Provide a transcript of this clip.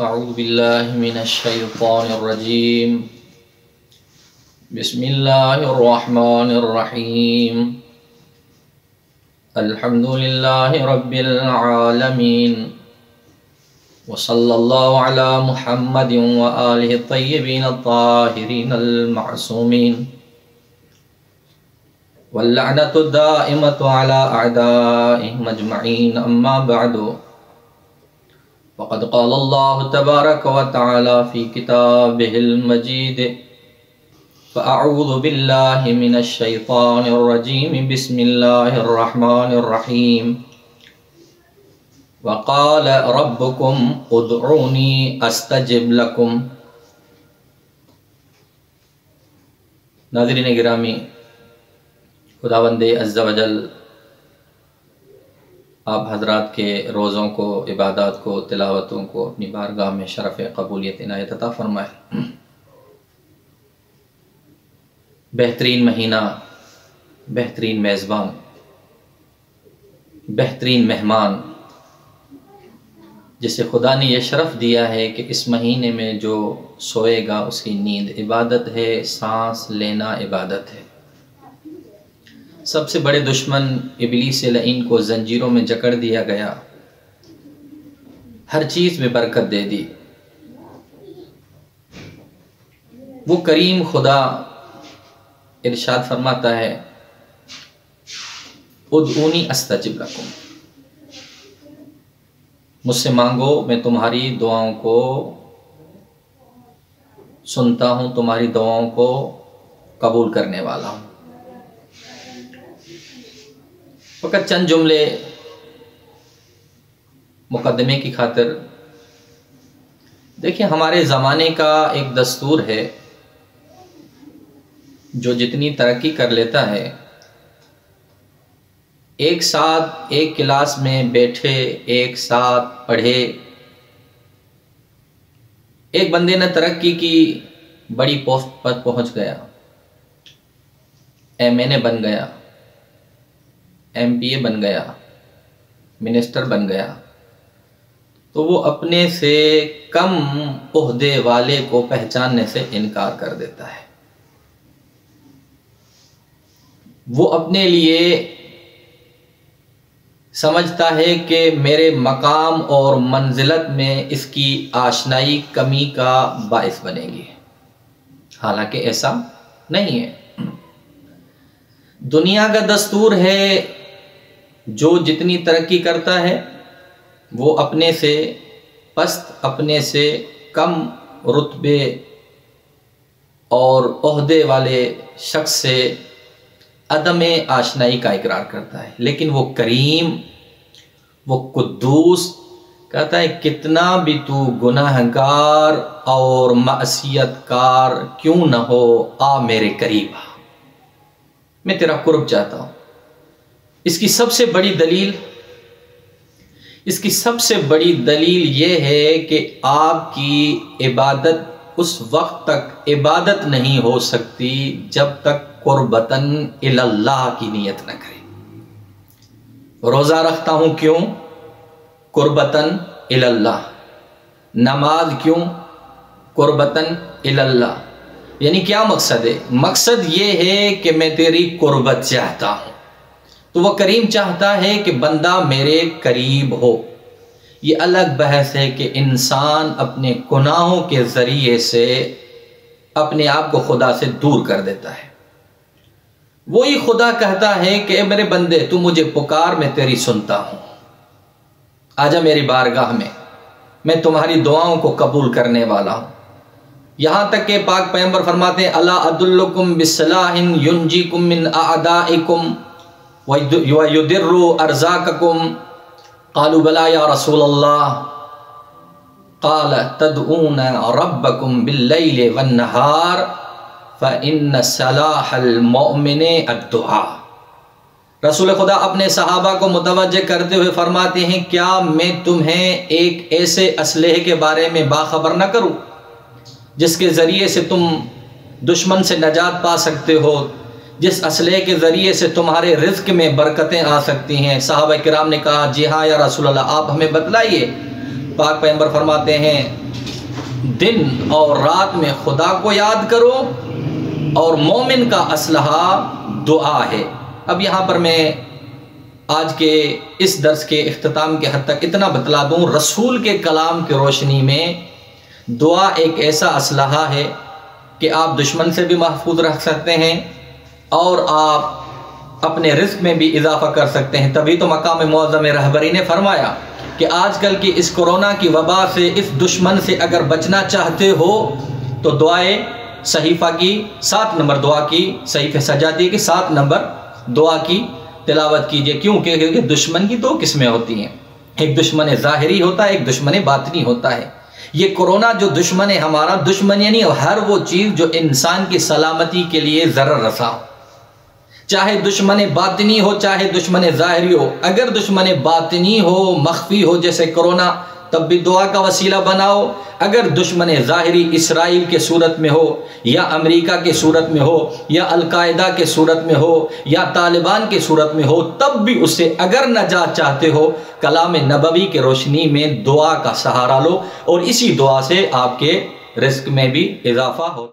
اعوذ باللہ من الشیطان الرجیم بسم اللہ الرحمن الرحیم الحمد للہ رب العالمین وصلی اللہ علی محمد وآلہ الطیبین الطاہرین المعصومین واللعنۃ الدائمۃ علی اعدائہم اجمعین اما بعد وقد قال اللہ تبارک وتعالی فی کتابہ المجید فاعوذ باللہ من الشیطان الرجیم بسم اللہ الرحمن الرحیم وقال ربکم ادعونی استجب لکم۔ ناظرین گرامی، خداوند عز و جل آپ حضرات کے روزوں کو، عبادات کو، تلاوتوں کو اپنی بارگاہ میں شرف قبولیت عنایت عطا فرمائے۔ بہترین مہینہ، بہترین میزبان، بہترین مہمان، جسے خدا نے یہ شرف دیا ہے کہ اس مہینے میں جو سوئے گا اس کی نیند عبادت ہے، سانس لینا عبادت ہے۔ سب سے بڑے دشمن ابلیس لعین کو زنجیروں میں جکڑ دیا گیا، ہر چیز میں برکت دے دی۔ وہ کریم خدا ارشاد فرماتا ہے ادعونی استجب لکم، مجھ سے مانگو، میں تمہاری دعاؤں کو سنتا ہوں، تمہاری دعاؤں کو قبول کرنے والا ہوں۔ فقط چند جملے مقدمے کی خاطر۔ دیکھیں، ہمارے زمانے کا ایک دستور ہے، جو جتنی ترقی کر لیتا ہے، ایک ساتھ ایک کلاس میں بیٹھے، ایک ساتھ پڑھے۔ ایک بندے نے ترقی کی، بڑی پوسٹ پر پہنچ گیا، ایم این اے بن گیا، ایم پی اے بن گیا، منسٹر بن گیا، تو وہ اپنے سے کم عہدے والے کو پہچاننے سے انکار کر دیتا ہے۔ وہ اپنے لیے سمجھتا ہے کہ میرے مقام اور منزلت میں اس کی آشنائی کمی کا باعث بنے گی، حالانکہ ایسا نہیں ہے۔ دنیا کا دستور ہے، جو جتنی ترقی کرتا ہے وہ اپنے سے پست، اپنے سے کم رتبے اور عہدے والے شخص سے عدم آشنائی کا اقرار کرتا ہے۔ لیکن وہ کریم، وہ قدوس کہتا ہے کتنا بھی تو گناہگار اور معصیت کار کیوں نہ ہو، آ میرے قریب آ، میں تیرا قرب چاہتا ہوں۔ اس کی سب سے بڑی دلیل یہ ہے کہ آپ کی عبادت اس وقت تک عبادت نہیں ہو سکتی جب تک قربتاً الی اللہ کی نیت نہ کرے۔ روزہ رکھتا ہوں کیوں؟ قربتاً الی اللہ۔ نماز کیوں؟ قربتاً الی اللہ۔ یعنی کیا مقصد ہے؟ مقصد یہ ہے کہ میں تیری قربت چاہتا ہوں۔ تو وہ کریم چاہتا ہے کہ بندہ میرے قریب ہو۔ یہ الگ بحث ہے کہ انسان اپنے گناہوں کے ذریعے سے اپنے آپ کو خدا سے دور کر دیتا ہے۔ وہی خدا کہتا ہے کہ اے میرے بندے، تو مجھے پکار، میں تیری سنتا ہوں، آجا میری بارگاہ میں تمہاری دعاؤں کو قبول کرنے والا ہوں۔ یہاں تک کہ پاک پیغمبر فرماتے ہیں الا ادلکم بصلاح ینجیکم من اعدائکم وَيُدِرُّ أَرْزَاقَكُمْ قَالُوا بَلَا يَا رَسُولَ اللَّهِ قَالَ تَدْعُونَ رَبَّكُمْ بِاللَّيْلِ وَالنَّهَارِ فَإِنَّ صَلَاحَ الْمُؤْمِنِ الدُّعَاء۔ رسول خدا اپنے صحابہ کو متوجہ کرتے ہوئے فرماتے ہیں کیا میں تمہیں ایک ایسے اسلحے کے بارے میں باخبر نہ کروں جس کے ذریعے سے تم دشمن سے نجات پا سکتے ہو، جس اسلحے کے ذریعے سے تمہارے رزق میں برکتیں آ سکتی ہیں؟ صحابہ کرام نے کہا جی ہاں یا رسول اللہ، آپ ہمیں بتلائیے۔ پاک پیغمبر فرماتے ہیں دن اور رات میں خدا کو یاد کرو اور مومن کا اسلحہ دعا ہے۔ اب یہاں پر میں آج کے اس درس کے اختتام کے حد تک اتنا بتلا دوں، رسول کے کلام کی روشنی میں دعا ایک ایسا اسلحہ ہے کہ آپ دشمن سے بھی محفوظ رکھ سکتے ہیں اور آپ اپنے رزق میں بھی اضافہ کر سکتے ہیں۔ تبھی تو مقام معظم رہبری نے فرمایا کہ آج کل کی اس کورونا کی وبا سے، اس دشمن سے اگر بچنا چاہتے ہو تو دعائے صحیفہ کی 7 نمبر دعا کی، صحیفہ سجادی کی 7 نمبر دعا کی تلاوت کیجئے۔ کیونکہ دشمن کی 2 قسمیں ہوتی ہیں، ایک دشمن ظاہری ہوتا ہے، ایک دشمن باطنی ہوتا ہے۔ یہ کورونا جو دشمن ہے ہمارا، دشمن یعنی ہر وہ چیز جو انسان کی سلامتی کے لیے ضرر رسا ہو، چاہے دشمن باطنی ہو چاہے دشمن ظاہری ہو۔ اگر دشمن باطنی ہو، مخفی ہو جیسے کورونا، تب بھی دعا کا وسیلہ بناؤ۔ اگر دشمن ظاہری اسرائیل کے صورت میں ہو یا امریکہ کے صورت میں ہو یا القاعدہ کے صورت میں ہو یا طالبان کے صورت میں ہو، تب بھی اسے اگر نجات چاہتے ہو، کلام نبوی کے روشنی میں دعا کا سہارا لو اور اسی دعا سے آپ کے رزق میں بھی اضافہ ہو۔